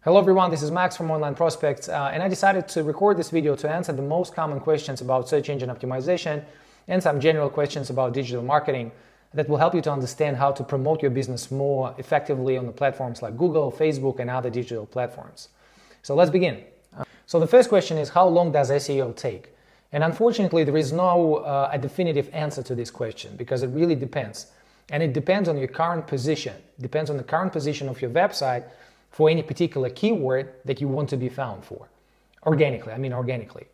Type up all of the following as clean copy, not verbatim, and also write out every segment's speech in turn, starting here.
Hello everyone, this is Max from Online Prospects, and I decided to record this video to answer the most common questions about search engine optimization and some general questions about digital marketing that will help you to understand how to promote your business more effectively on the platforms like Google, Facebook, and other digital platforms. So let's begin. So the first question is, how long does SEO take? And unfortunately, there is no a definitive answer to this question because it really depends. And it depends on your current position. It depends on the current position of your website for any particular keyword that you want to be found for. Organically.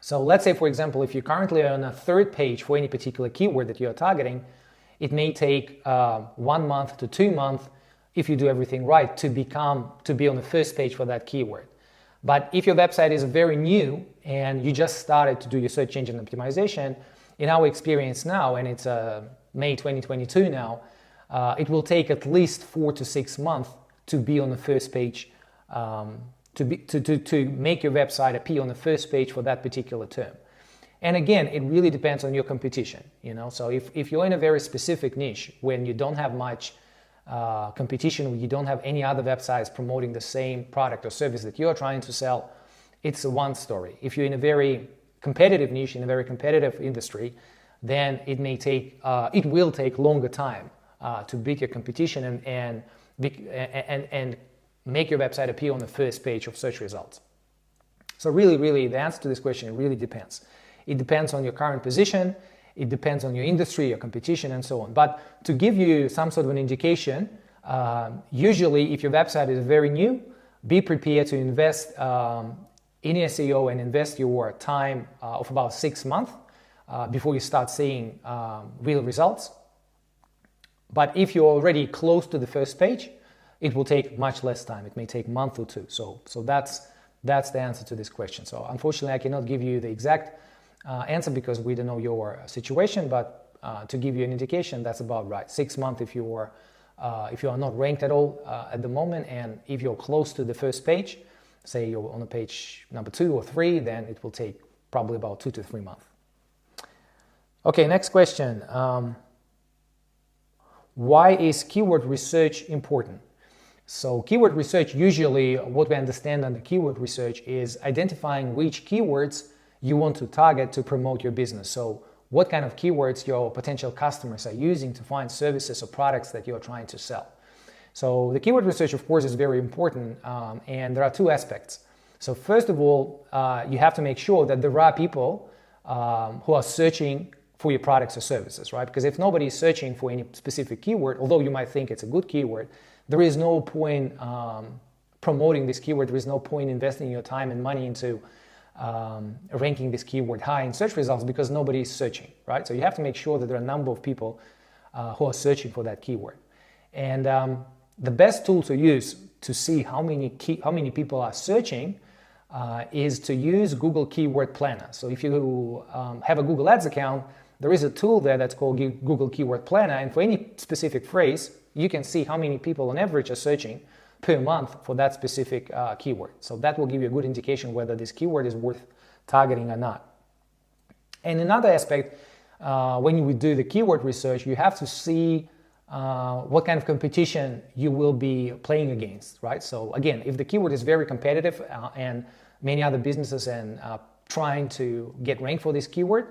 So let's say, for example, if you're currently on a third page for any particular keyword that you're targeting, it may take 1 month to 2 months, if you do everything right, to be on the first page for that keyword. But if your website is very new and you just started to do your search engine optimization, in our experience now, and it's May 2022 now, it will take at least 4 to 6 months to be on the first page, to make your website appear on the first page for that particular term. And again, it really depends on your competition. So if you're in a very specific niche when you don't have much competition, or you don't have any other websites promoting the same product or service that you're trying to sell, it's one story. If you're in a very competitive niche, in a very competitive industry, then it will take longer time to beat your competition and make your website appear on the first page of search results. So really, the answer to this question really depends. It depends on your current position, it depends on your industry, your competition, and so on. But to give you some sort of an indication, usually if your website is very new, be prepared to invest in SEO and invest your time of about 6 months before you start seeing real results. But if you're already close to the first page, it will take much less time. It may take a month or two. So that's the answer to this question. So unfortunately, I cannot give you the exact answer because we don't know your situation, but to give you an indication, that's about right. 6 months if you are not ranked at all at the moment, and if you're close to the first page, say you're on a page number 2 or 3, then it will take probably about 2 to 3 months. Okay, next question. Why is keyword research important? So keyword research, usually what we understand under keyword research is identifying which keywords you want to target to promote your business. So what kind of keywords your potential customers are using to find services or products that you're trying to sell. So the keyword research, of course, is very important, and there are 2 aspects. So first of all, you have to make sure that there are people who are searching for your products or services, right? Because if nobody is searching for any specific keyword, although you might think it's a good keyword, there is no point promoting this keyword. There is no point investing your time and money into ranking this keyword high in search results because nobody is searching, right? So you have to make sure that there are a number of people who are searching for that keyword. And the best tool to use to see how many people are searching is to use Google Keyword Planner. So if you have a Google Ads account, there is a tool there that's called Google Keyword Planner, and for any specific phrase, you can see how many people on average are searching per month for that specific keyword. So that will give you a good indication whether this keyword is worth targeting or not. And another aspect, when you do the keyword research, you have to see what kind of competition you will be playing against, right? So again, if the keyword is very competitive and many other businesses are trying to get ranked for this keyword,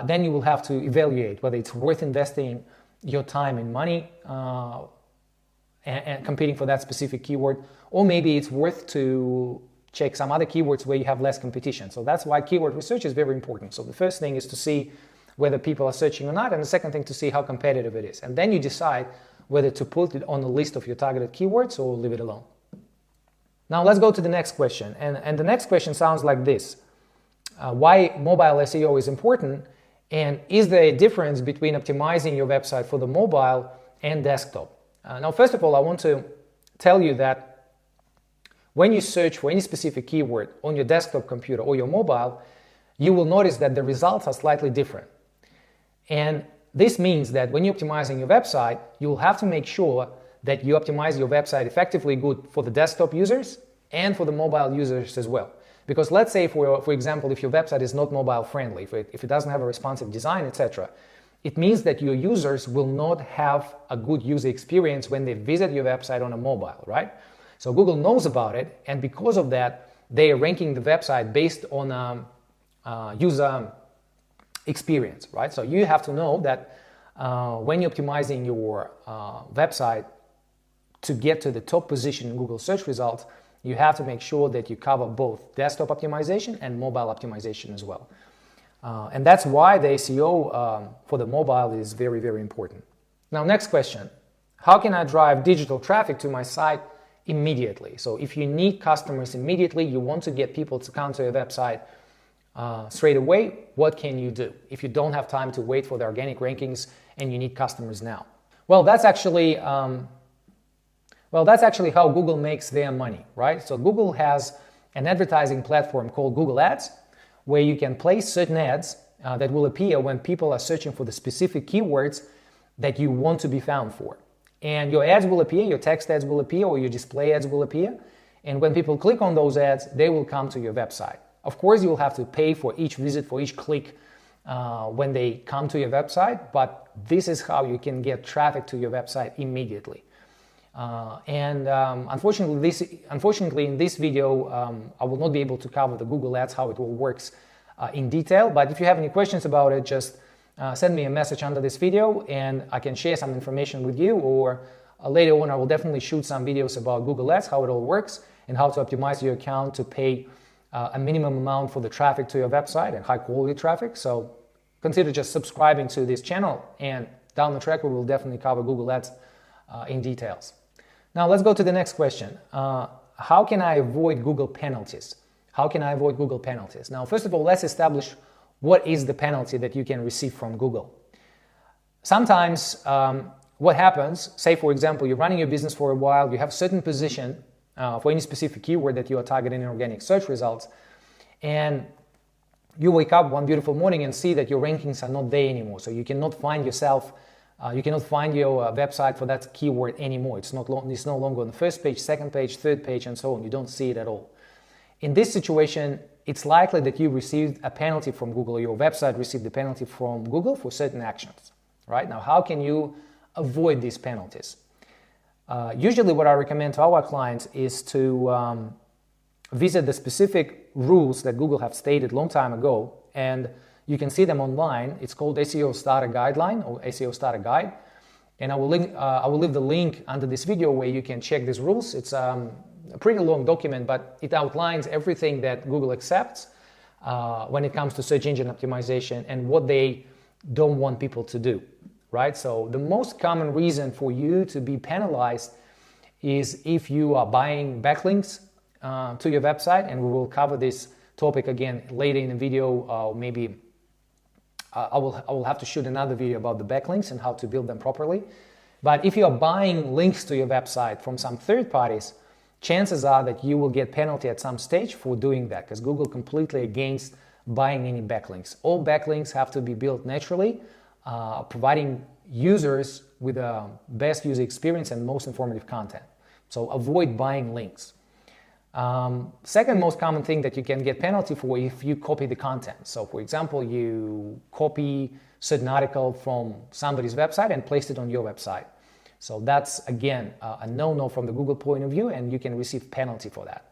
then you will have to evaluate whether it's worth investing your time and money and competing for that specific keyword, or maybe it's worth to check some other keywords where you have less competition. So that's why keyword research is very important. So the first thing is to see whether people are searching or not, and the second thing to see how competitive it is. And then you decide whether to put it on the list of your targeted keywords or leave it alone. Now let's go to the next question. And the next question sounds like this. Why mobile SEO is important, and is there a difference between optimizing your website for the mobile and desktop? Now, first of all, I want to tell you that when you search for any specific keyword on your desktop computer or your mobile, you will notice that the results are slightly different. And this means that when you're optimizing your website, you'll have to make sure that you optimize your website effectively good for the desktop users and for the mobile users as well. Because let's say, for example, if your website is not mobile friendly, if it doesn't have a responsive design, etc., it means that your users will not have a good user experience when they visit your website on a mobile, right? So Google knows about it, and because of that, they are ranking the website based on user experience, right? So you have to know that when you're optimizing your website to get to the top position in Google search results, you have to make sure that you cover both desktop optimization and mobile optimization as well. And that's why the SEO for the mobile is very, very important. Now, next question. How can I drive digital traffic to my site immediately? So if you need customers immediately, you want to get people to come to your website straight away, what can you do if you don't have time to wait for the organic rankings and you need customers now? Well, that's actually how Google makes their money, right? So Google has an advertising platform called Google Ads, where you can place certain ads that will appear when people are searching for the specific keywords that you want to be found for. And your ads will appear, your text ads will appear, or your display ads will appear. And when people click on those ads, they will come to your website. Of course, you will have to pay for each visit, for each click when they come to your website, but this is how you can get traffic to your website immediately. Unfortunately, in this video, I will not be able to cover the Google Ads, how it all works in detail. But if you have any questions about it, just send me a message under this video and I can share some information with you, or later on I will definitely shoot some videos about Google Ads, how it all works, and how to optimize your account to pay a minimum amount for the traffic to your website and high quality traffic. So consider just subscribing to this channel, and down the track we will definitely cover Google Ads in details. Now let's go to the next question. How can I avoid Google penalties? How can I avoid Google penalties? Now, first of all, let's establish what is the penalty that you can receive from Google. Sometimes what happens, say for example, you're running your business for a while, you have a certain position for any specific keyword that you are targeting in organic search results, and you wake up one beautiful morning and see that your rankings are not there anymore. So you cannot find yourself, you cannot find your website for that keyword anymore. It's no longer on the first page, second page, third page, and so on. You don't see it at all. In this situation, it's likely that you received a penalty from Google, or your website received a penalty from Google for certain actions, right? Now, how can you avoid these penalties? Usually what I recommend to our clients is to visit the specific rules that Google have stated a long time ago, and you can see them online. It's called SEO Starter Guideline or SEO Starter Guide, and I will leave the link under this video where you can check these rules. It's a pretty long document, but it outlines everything that Google accepts when it comes to search engine optimization and what they don't want people to do, right? So the most common reason for you to be penalized is if you are buying backlinks to your website, and we will cover this topic again later in the video. Maybe I will have to shoot another video about the backlinks and how to build them properly. But if you are buying links to your website from some third parties, chances are that you will get penalty at some stage for doing that, because Google completely against buying any backlinks. All backlinks have to be built naturally, providing users with the best user experience and most informative content. So avoid buying links. Second most common thing that you can get penalty for if you copy the content. So for example, you copy certain article from somebody's website and place it on your website. So that's, again, a no-no from the Google point of view, and you can receive penalty for that.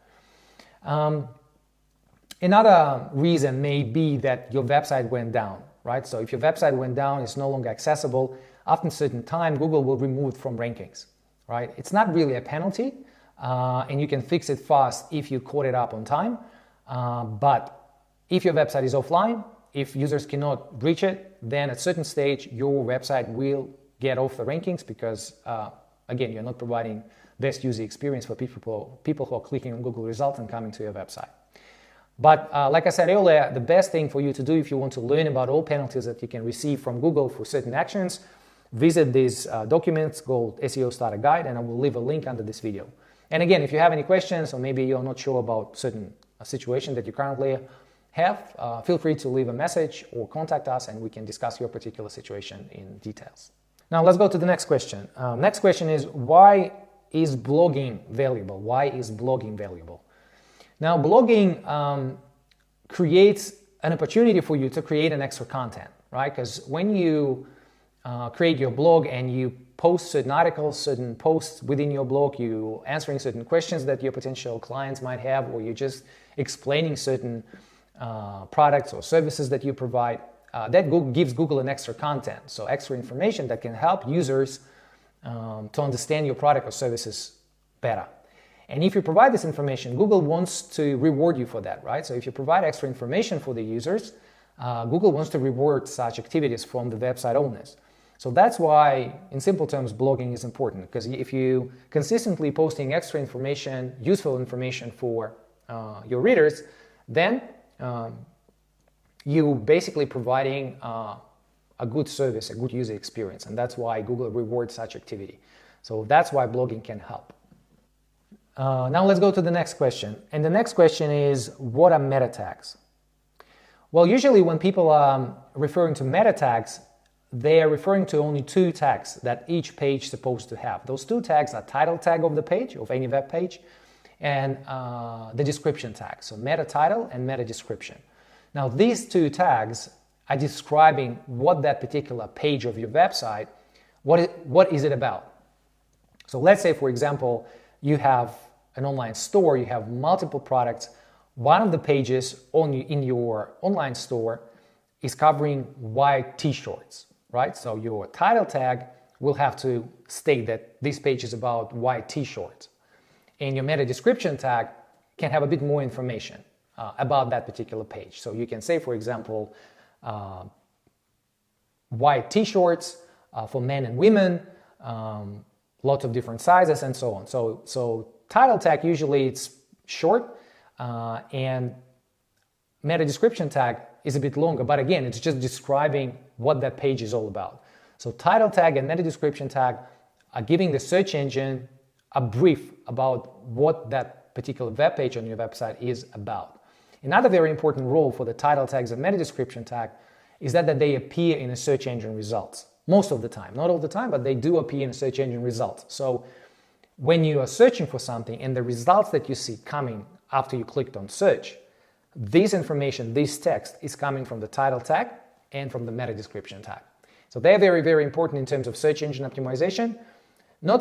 Another reason may be that your website went down, right? So if your website went down, it's no longer accessible, after a certain time, Google will remove it from rankings, right? It's not really a penalty, and you can fix it fast if you caught it up on time. But if your website is offline, if users cannot reach it, then at a certain stage, your website will get off the rankings because, again, you're not providing best user experience for people who are clicking on Google results and coming to your website. But like I said earlier, the best thing for you to do if you want to learn about all penalties that you can receive from Google for certain actions, visit these documents called SEO Starter Guide, and I will leave a link under this video. And again, if you have any questions, or maybe you're not sure about certain situation that you currently have, feel free to leave a message or contact us and we can discuss your particular situation in details. Now let's go to the next question. Next question is, why is blogging valuable? Why is blogging valuable? Now blogging creates an opportunity for you to create an extra content, right? Because when you create your blog and you post certain articles, certain posts within your blog, you answering certain questions that your potential clients might have, or you're just explaining certain products or services that you provide, that gives Google an extra content, so extra information that can help users to understand your product or services better. And if you provide this information, Google wants to reward you for that, right? So if you provide extra information for the users, Google wants to reward such activities from the website owners. So that's why, in simple terms, blogging is important, because if you consistently posting extra information, useful information for your readers, then you basically providing a good service, a good user experience, and that's why Google rewards such activity. So that's why blogging can help. Now let's go to the next question. And the next question is, what are meta tags? Well, usually when people are referring to meta tags, they are referring to only two tags that each page is supposed to have. Those two tags are title tag of the page, of any web page, and the description tag. So meta title and meta description. Now these two tags are describing what that particular page of your website, what is it about. So let's say, for example, you have an online store, you have multiple products. One of the pages in your online store is covering white t-shirts, right? So your title tag will have to state that this page is about white t-shirts. And your meta description tag can have a bit more information about that particular page. So you can say, for example, white t-shirts for men and women, lots of different sizes and so on. So title tag, usually it's short, and meta description tag is a bit longer, but again, it's just describing what that page is all about. So title tag and meta description tag are giving the search engine a brief about what that particular web page on your website is about. Another very important role for the title tags and meta description tag is that they appear in the search engine results. Most of the time, not all the time, but they do appear in search engine results. So when you are searching for something and the results that you see coming after you clicked on search, this information, this text is coming from the title tag and from the meta description tag. So they're very, very important in terms of search engine optimization, not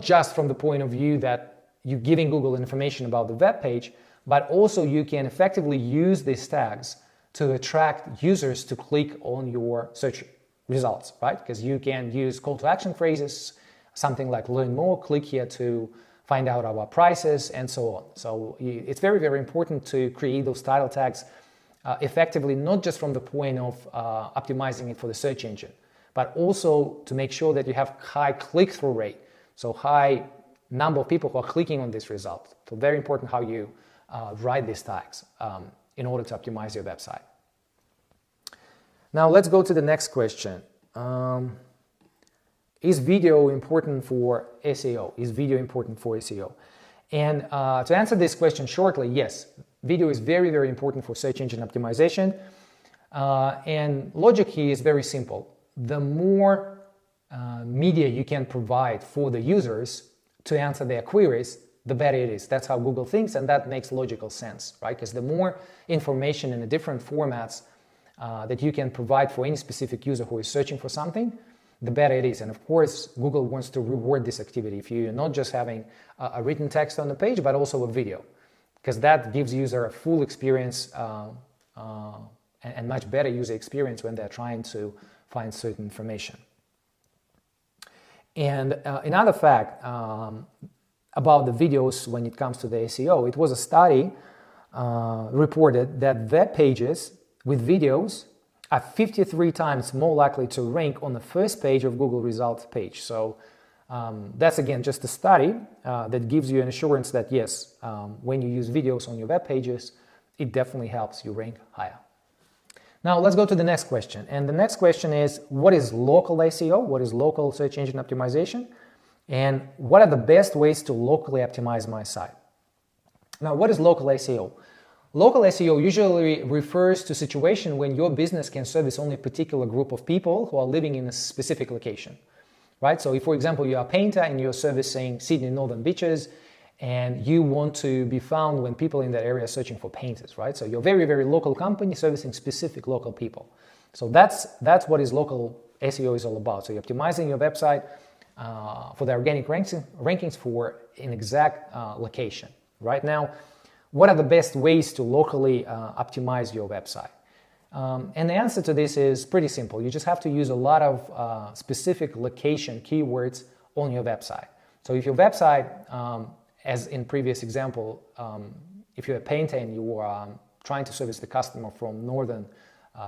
just from the point of view that you're giving Google information about the web page, but also you can effectively use these tags to attract users to click on your search results, right? Because you can use call to action phrases, something like learn more, click here to find out our prices, and so on. So it's very, very important to create those title tags effectively, not just from the point of optimizing it for the search engine, but also to make sure that you have high click-through rate, so high number of people who are clicking on this result. So very important how you write these tags in order to optimize your website. Now let's go to the next question. Is video important for SEO? Is video important for SEO? And to answer this question shortly, yes, video is very, very important for search engine optimization. And logic here is very simple. The more media you can provide for the users to answer their queries, the better it is. That's how Google thinks, and that makes logical sense, right? Because the more information in the different formats that you can provide for any specific user who is searching for something, the better it is. And of course, Google wants to reward this activity if you're not just having a written text on the page, but also a video, because that gives user a full experience and much better user experience when they're trying to find certain information. And another fact about the videos when it comes to the SEO, it was a study reported that web pages with videos are 53 times more likely to rank on the first page of Google results page. So that's again just a study that gives you an assurance that yes, when you use videos on your web pages, it definitely helps you rank higher. Now let's go to the next question. And the next question is, what is local SEO? What is local search engine optimization? And what are the best ways to locally optimize my site? Now, what is local SEO? Local SEO usually refers to a situation when your business can service only a particular group of people who are living in a specific location, right? So if, for example, you are a painter and you're servicing Sydney Northern Beaches, and you want to be found when people in that area are searching for painters, right? So you're a very, very local company servicing specific local people. So that's what is local SEO is all about. So you're optimizing your website for the organic rankings for an exact location. Right now, what are the best ways to locally optimize your website? And the answer to this is pretty simple. You just have to use a lot of specific location keywords on your website. So if your website, as in previous example, if you're a painter and you are trying to service the customer from northern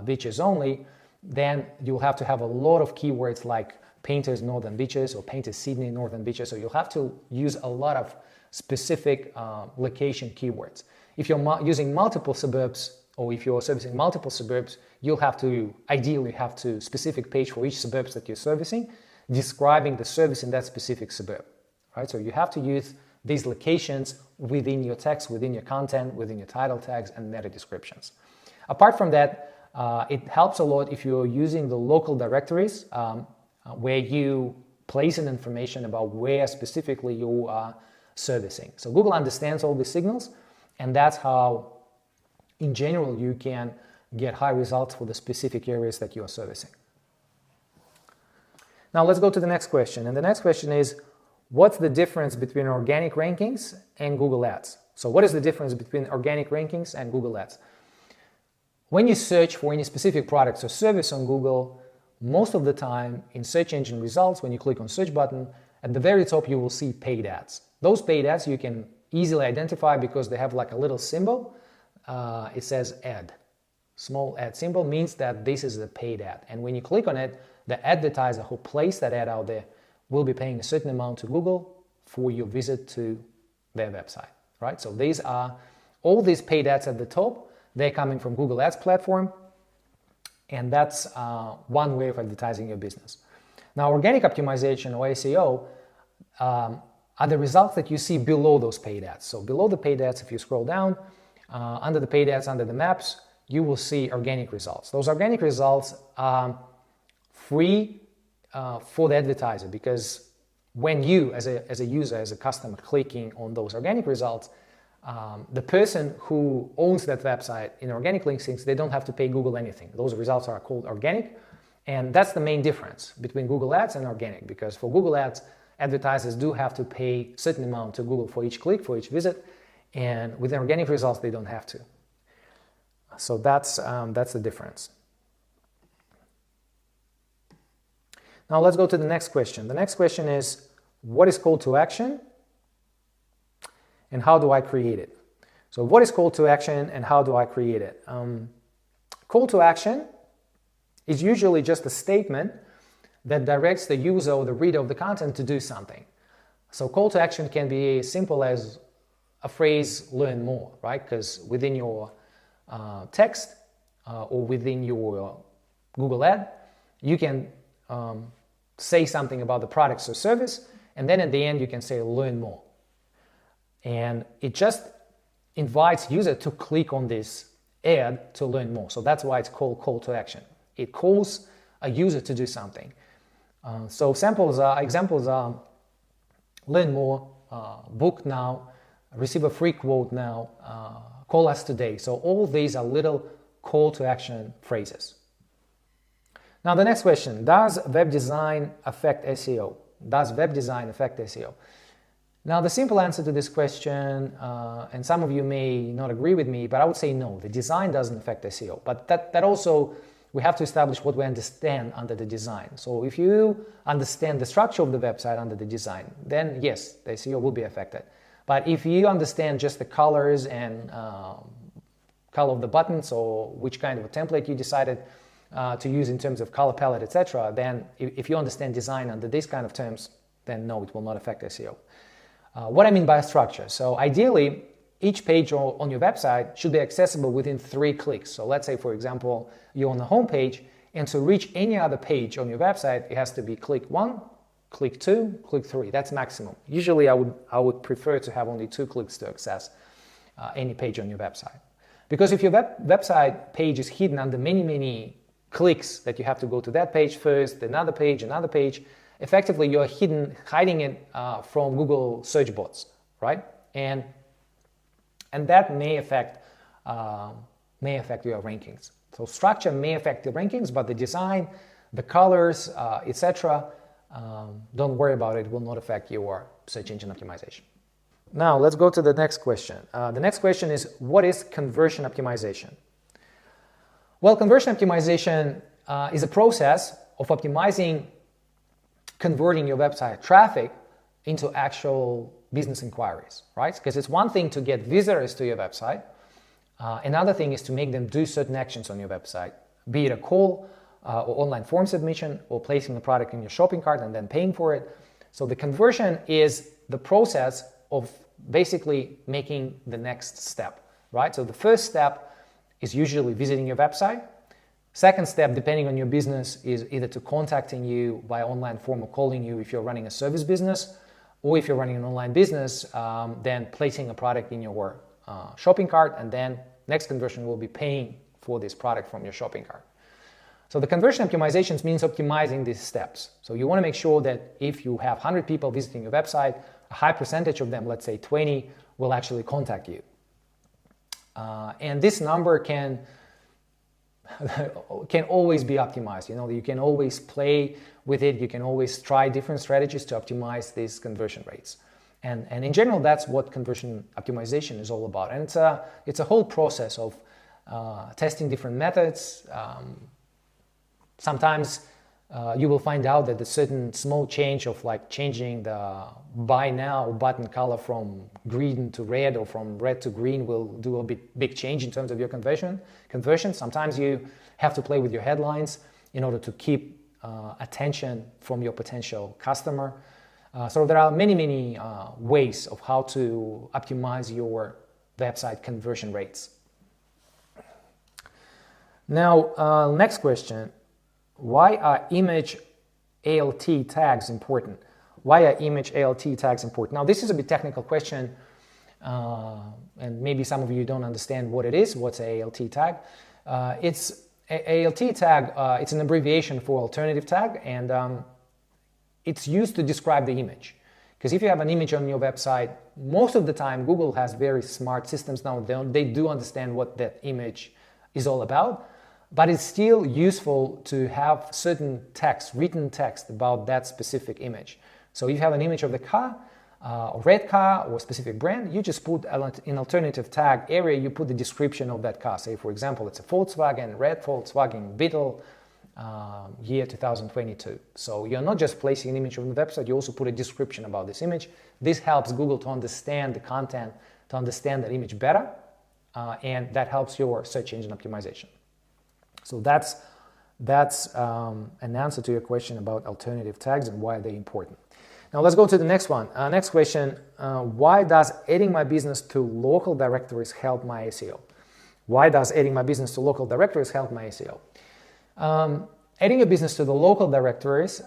beaches only, then you'll have to have a lot of keywords like painters northern beaches or painters Sydney northern beaches. So you'll have to use a lot of specific location keywords. If you're using multiple suburbs, or if you're servicing multiple suburbs, you'll have to ideally have to specific page for each suburbs that you're servicing, describing the service in that specific suburb. Right? So you have to use these locations within your text, within your content, within your title tags and meta descriptions. Apart from that, it helps a lot if you're using the local directories where you place in information about where specifically you are servicing. So Google understands all the signals, and that's how, in general, you can get high results for the specific areas that you are servicing. Now let's go to the next question. And the next question is, what's the difference between organic rankings and Google Ads? So what is the difference between organic rankings and Google Ads? When you search for any specific products or service on Google, most of the time in search engine results, when you click on search button, at the very top you will see paid ads. Those paid ads you can easily identify because they have like a little symbol. It says ad. Small ad symbol means that this is a paid ad. And when you click on it, the advertiser who placed that ad out there will be paying a certain amount to Google for your visit to their website, right? So these are all these paid ads at the top. They're coming from Google Ads platform, and that's one way of advertising your business. Now, organic optimization or SEO are the results that you see below those paid ads. So below the paid ads, if you scroll down, under the paid ads, under the maps, you will see organic results. Those organic results are free for the advertiser, because when you, as a user, as a customer, clicking on those organic results, the person who owns that website in organic listings, they don't have to pay Google anything. Those results are called organic, and that's the main difference between Google Ads and organic, because for Google Ads, advertisers do have to pay a certain amount to Google for each click, for each visit, and with organic results, they don't have to. So that's the difference. Now let's go to the next question. The next question is, what is call to action and how do I create it? So what is call to action and how do I create it? Call to action is usually just a statement that directs the user or the reader of the content to do something. So call to action can be as simple as a phrase, learn more, right? Because within your text or within your Google ad, you can say something about the products or service, and then at the end you can say learn more. And it just invites user to click on this ad to learn more. So that's why it's called call to action. It calls a user to do something. So examples are learn more, book now, receive a free quote now, call us today. So all these are little call to action phrases. Now the next question, does web design affect SEO? Does web design affect SEO? Now the simple answer to this question, and some of you may not agree with me, but I would say no, the design doesn't affect SEO. But that also, we have to establish what we understand under the design. So if you understand the structure of the website under the design, then yes, the SEO will be affected. But if you understand just the colors and color of the buttons or which kind of a template you decided to use in terms of color palette, etc., then if you understand design under these kind of terms, then no, it will not affect SEO. What I mean by structure. So ideally, each page on your website should be accessible within 3 clicks. So let's say, for example, you're on the home page, and to reach any other page on your website, it has to be click 1, click 2, click 3. That's maximum. Usually, I would prefer to have only 2 clicks to access any page on your website. Because if your website page is hidden under many clicks that you have to go to that page first, another page, effectively you're hiding it from Google search bots, right? And that may affect your rankings. So structure may affect the rankings, but the design the colors, etc. Don't worry about it. It will not affect your search engine optimization. Now let's go to the next question. The next question is, what is conversion optimization? Well, conversion optimization is a process of optimizing, converting your website traffic into actual business inquiries, right? Because it's one thing to get visitors to your website. Another thing is to make them do certain actions on your website, be it a call or online form submission or placing the product in your shopping cart and then paying for it. So the conversion is the process of basically making the next step, right? So the first step is usually visiting your website. Second step, depending on your business, is either to contacting you by online form or calling you if you're running a service business, or if you're running an online business, then placing a product in your shopping cart, and then next conversion will be paying for this product from your shopping cart. So the conversion optimizations means optimizing these steps. So you want to make sure that if you have 100 people visiting your website, a high percentage of them, let's say 20, will actually contact you. And this number can always be optimized. You can always play with it. You can always try different strategies to optimize these conversion rates. And in general, that's what conversion optimization is all about. And it's a whole process of testing different methods. Sometimes you will find out that a certain small change of like changing the buy now button color from green to red or from red to green will do a big change in terms of your conversion. Sometimes you have to play with your headlines in order to keep attention from your potential customer. So there are many ways of how to optimize your website conversion rates. Now, next question. Why are image ALT tags important? Why are image ALT tags important? Now, this is a bit technical question, and maybe some of you don't understand what it is. What's an ALT tag? It's ALT tag. It's an abbreviation for alternative tag, and it's used to describe the image. Because if you have an image on your website, most of the time Google has very smart systems now. They do understand what that image is all about. But it's still useful to have certain text, written text about that specific image. So if you have an image of the car, a red car or a specific brand, you just put in alternative tag area, you put the description of that car. Say, for example, it's a Volkswagen, red Volkswagen Beetle, year 2022. So you're not just placing an image on the website, you also put a description about this image. This helps Google to understand the content, to understand that image better, and that helps your search engine optimization. So that's an answer to your question about alternative tags and why they're important. Now let's go to the next one. Next question, why does adding my business to local directories help my SEO? Why does adding my business to local directories help my SEO? Adding your business to the local directories,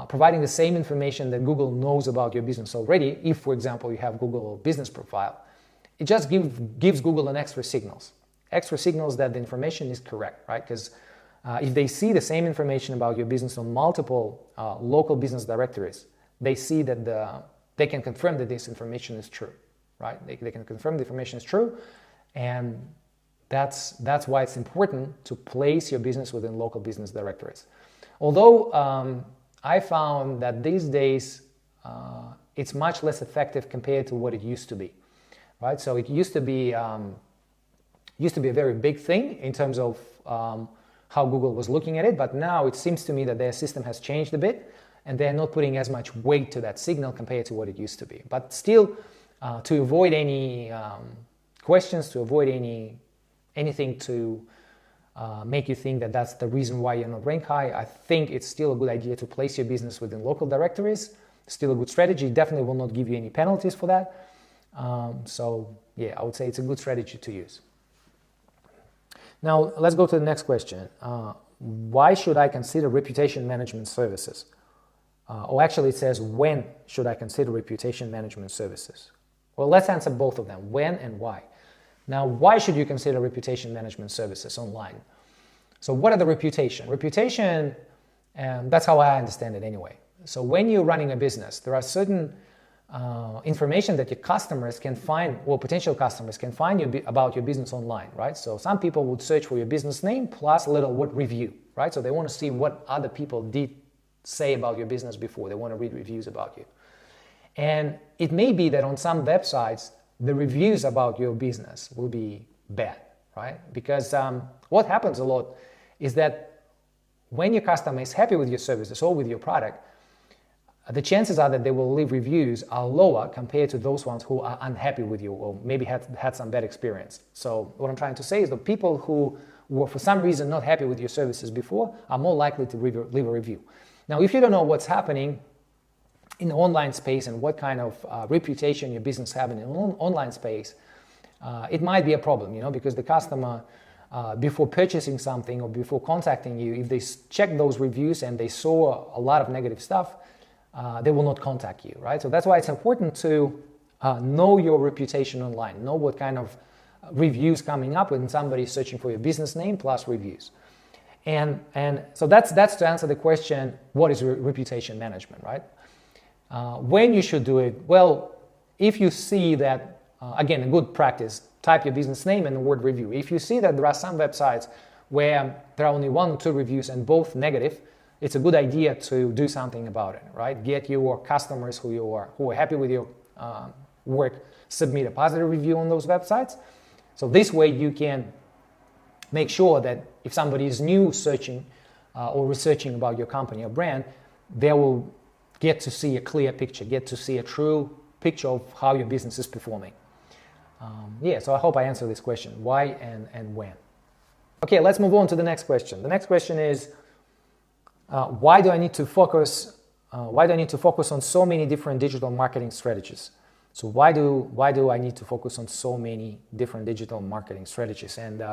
providing the same information that Google knows about your business already, if, for example, you have Google business profile, it just gives Google an extra signals that the information is correct, right? Because if they see the same information about your business on multiple local business directories, they see that they can confirm that this information is true, right? They can confirm the information is true, and that's why it's important to place your business within local business directories. Although I found that these days it's much less effective compared to what it used to be, right? So it used to be a very big thing in terms of how Google was looking at it, but now it seems to me that their system has changed a bit and they're not putting as much weight to that signal compared to what it used to be. But still, to avoid any questions, to avoid anything to make you think that that's the reason why you're not ranked high, I think it's still a good idea to place your business within local directories. Still a good strategy. Definitely will not give you any penalties for that. So yeah, I would say it's a good strategy to use. Now, let's go to the next question. Why should I consider reputation management services? Or actually it says, when should I consider reputation management services? Well, let's answer both of them, when and why. Now, why should you consider reputation management services online? So what are the reputation? Reputation, that's how I understand it anyway. So when you're running a business, there are certain information that your customers can find, or potential customers can find about your business online, right? So some people would search for your business name plus a little review, right? So they want to see what other people did say about your business before. They want to read reviews about you. And it may be that on some websites, the reviews about your business will be bad, right? Because what happens a lot is that when your customer is happy with your services or with your product, the chances are that they will leave reviews are lower compared to those ones who are unhappy with you or maybe had some bad experience. So what I'm trying to say is the people who were for some reason not happy with your services before are more likely to leave a review. Now, if you don't know what's happening in the online space and what kind of reputation your business has in the online space, it might be a problem, because the customer, before purchasing something or before contacting you, if they check those reviews and they saw a lot of negative stuff, they will not contact you, right? So that's why it's important to know your reputation online, know what kind of reviews coming up when somebody is searching for your business name plus reviews. And so that's to answer the question, what is reputation management, right? When you should do it? Well, if you see that, again, a good practice, type your business name and the word review. If you see that there are some websites where there are only 1 or 2 reviews and both negative, it's a good idea to do something about it, right? Get your customers who are happy with your work, submit a positive review on those websites. So this way you can make sure that if somebody is new searching or researching about your company or brand, they will get to see a clear picture, get to see a true picture of how your business is performing. So I hope I answered this question, why and when. Okay, let's move on to the next question. The next question is, why do I need to focus on so many different digital marketing strategies? So why do I need to focus on so many different digital marketing strategies? And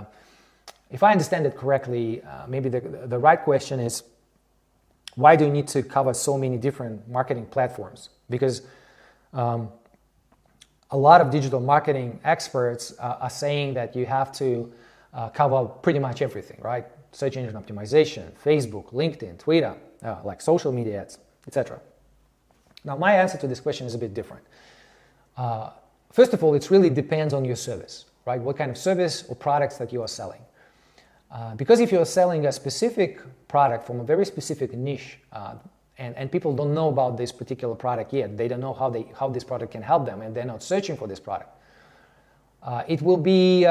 if I understand it correctly, maybe the right question is, why do you need to cover so many different marketing platforms? Because a lot of digital marketing experts are saying that you have to cover pretty much everything, right? Search engine optimization, Facebook, LinkedIn, Twitter, like social media ads, etc. Now, my answer to this question is a bit different. First of all, it really depends on your service, right? What kind of service or products that you are selling. Because if you're selling a specific product from a very specific niche, and people don't know about this particular product yet, they don't know how this product can help them, and they're not searching for this product, it will be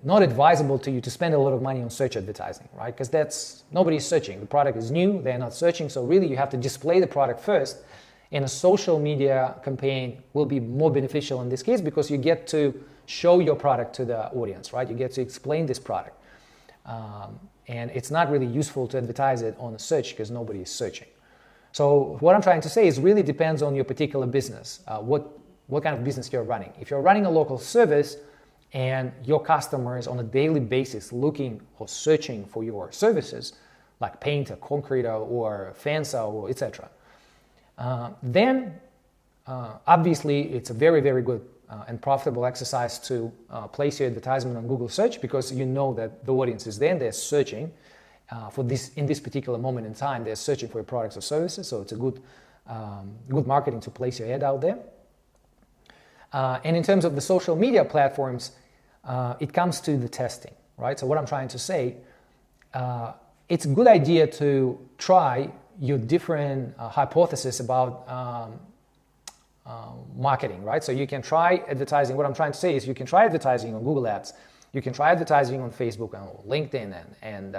not advisable to you to spend a lot of money on search advertising, right? Because nobody's searching. The product is new, they're not searching, so really you have to display the product first, and a social media campaign will be more beneficial in this case because you get to show your product to the audience, right? You get to explain this product. And it's not really useful to advertise it on a search because nobody is searching. So what I'm trying to say is it really depends on your particular business, what kind of business you're running. If you're running a local service and your customers on a daily basis looking or searching for your services, like painter, concreter, or fencer, or etc., then obviously it's a very, very good and profitable exercise to place your advertisement on Google search because you know that the audience is there and they're searching for this in this particular moment in time. They're searching for your products or services, so it's a good marketing to place your ad out there. And in terms of the social media platforms, it comes to the testing, right? So what I'm trying to say, it's a good idea to try your different hypotheses about marketing, right? So you can try advertising. What I'm trying to say is you can try advertising on Google Ads, you can try advertising on Facebook and LinkedIn and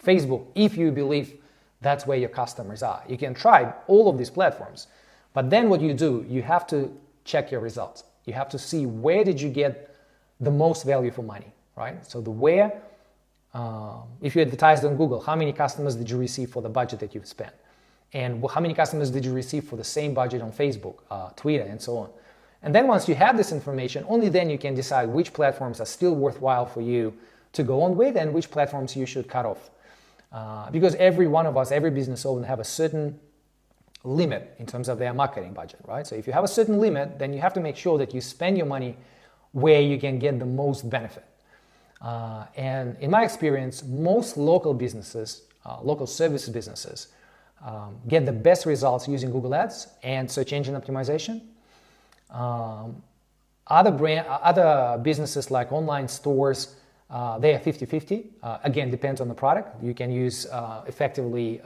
Facebook if you believe that's where your customers are. You can try all of these platforms, but then what you do, you have to check your results. You have to see where did you get the most value for money, right? So the where, if you advertised on Google, how many customers did you receive for the budget that you've spent? And how many customers did you receive for the same budget on Facebook, Twitter, and so on? And then once you have this information, only then you can decide which platforms are still worthwhile for you to go on with and which platforms you should cut off. Because every one of us, every business owner have a certain limit in terms of their marketing budget, right? So if you have a certain limit, then you have to make sure that you spend your money where you can get the most benefit. And in my experience, most local businesses, local service businesses, get the best results using Google Ads and search engine optimization. Other businesses like online stores they are 50-50. Again, depends on the product. You can use effectively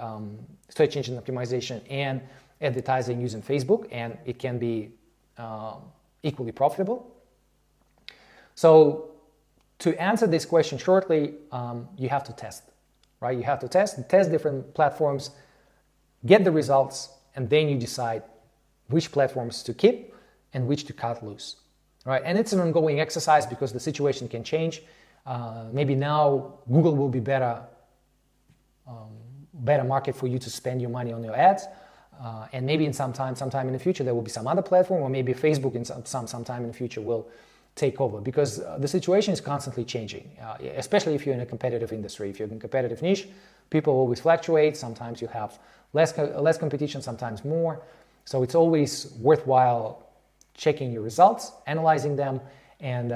search engine optimization and advertising using Facebook, and it can be equally profitable. So to answer this question shortly, you have to test, right? You have to test different platforms, get the results, and then you decide which platforms to keep and which to cut loose, right? And it's an ongoing exercise because the situation can change. Maybe now Google will be better market for you to spend your money on your ads, and maybe in sometime in the future there will be some other platform, or maybe Facebook in sometime in the future will take over, because the situation is constantly changing, especially if you're in a competitive industry. If you're in a competitive niche, people always fluctuate. Sometimes you have less competition, sometimes more. So it's always worthwhile checking your results, analyzing them, and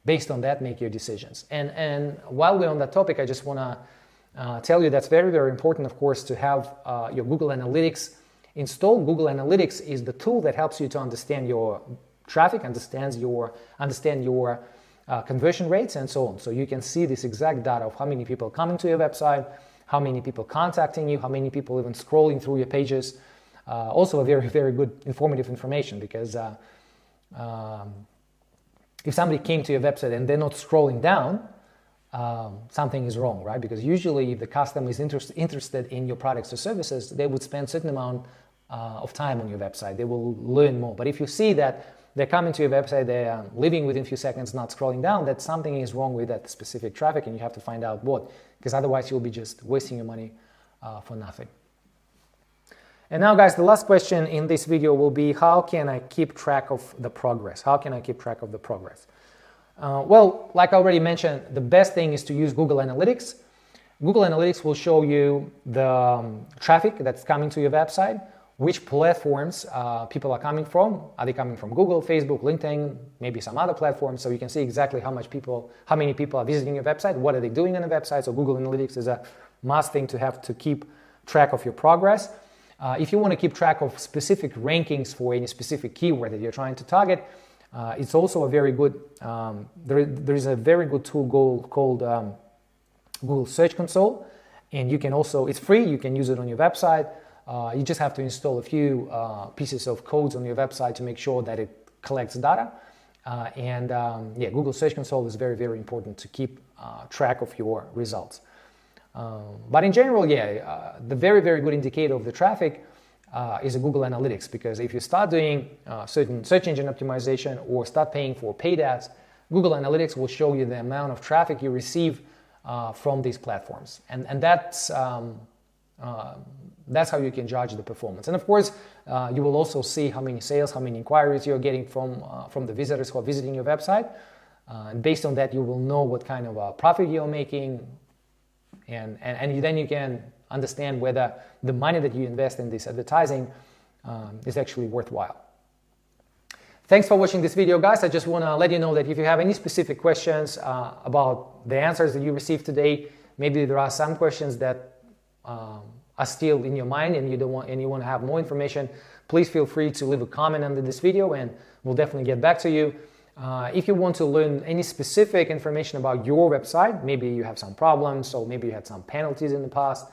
based on that, make your decisions. And while we're on that topic, I just want to tell you that's very, very important, of course, to have your Google Analytics installed. Google Analytics is the tool that helps you to understand your traffic, understand your conversion rates, and so on. So you can see this exact data of how many people coming to your website, how many people contacting you, how many people even scrolling through your pages. Also a very, very good informative information, because if somebody came to your website and they're not scrolling down, something is wrong, right? Because usually if the customer is interested in your products or services, they would spend a certain amount of time on your website. They will learn more. But if you see that they're coming to your website, they're leaving within a few seconds, not scrolling down, that something is wrong with that specific traffic, and you have to find out what, because otherwise you'll be just wasting your money for nothing. And now, guys, the last question in this video will be, how can I keep track of the progress? How can I keep track of the progress? Well, like I already mentioned, the best thing is to use Google Analytics. Google Analytics will show you the traffic that's coming to your website, which platforms people are coming from. Are they coming from Google, Facebook, LinkedIn, maybe some other platforms? So you can see exactly how many people are visiting your website, what are they doing on the website. So Google Analytics is a must thing to have to keep track of your progress. If you want to keep track of specific rankings for any specific keyword that you're trying to target, it's also a very good, there is a very good tool called Google Search Console, and you can also, it's free, you can use it on your website. You just have to install a few pieces of codes on your website to make sure that it collects data. Yeah, Google Search Console is very, very important to keep track of your results. But in general, yeah, the very, very good indicator of the traffic is a Google Analytics, because if you start doing certain search engine optimization or start paying for paid ads, Google Analytics will show you the amount of traffic you receive from these platforms. And that's how you can judge the performance. And of course, you will also see how many sales, how many inquiries you're getting from the visitors who are visiting your website. And based on that, you will know what kind of profit you're making. And then you can understand whether the money that you invest in this advertising is actually worthwhile. Thanks for watching this video, guys. I just want to let you know that if you have any specific questions about the answers that you received today, maybe there are some questions that are still in your mind and you want to have more information, please feel free to leave a comment under this video and we'll definitely get back to you. If you want to learn any specific information about your website, maybe you have some problems, or maybe you had some penalties in the past,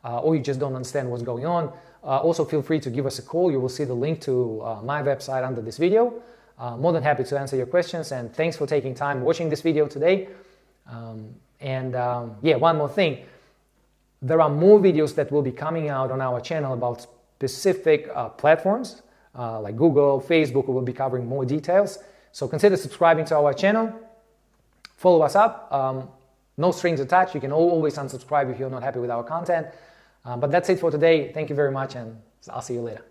or you just don't understand what's going on, also feel free to give us a call. You will see the link to my website under this video. More than happy to answer your questions, and thanks for taking time watching this video today. Yeah, one more thing. There are more videos that will be coming out on our channel about specific platforms like Google, Facebook. We will be covering more details. So consider subscribing to our channel, follow us up, no strings attached. You can always unsubscribe if you're not happy with our content. But that's it for today. Thank you very much, and I'll see you later.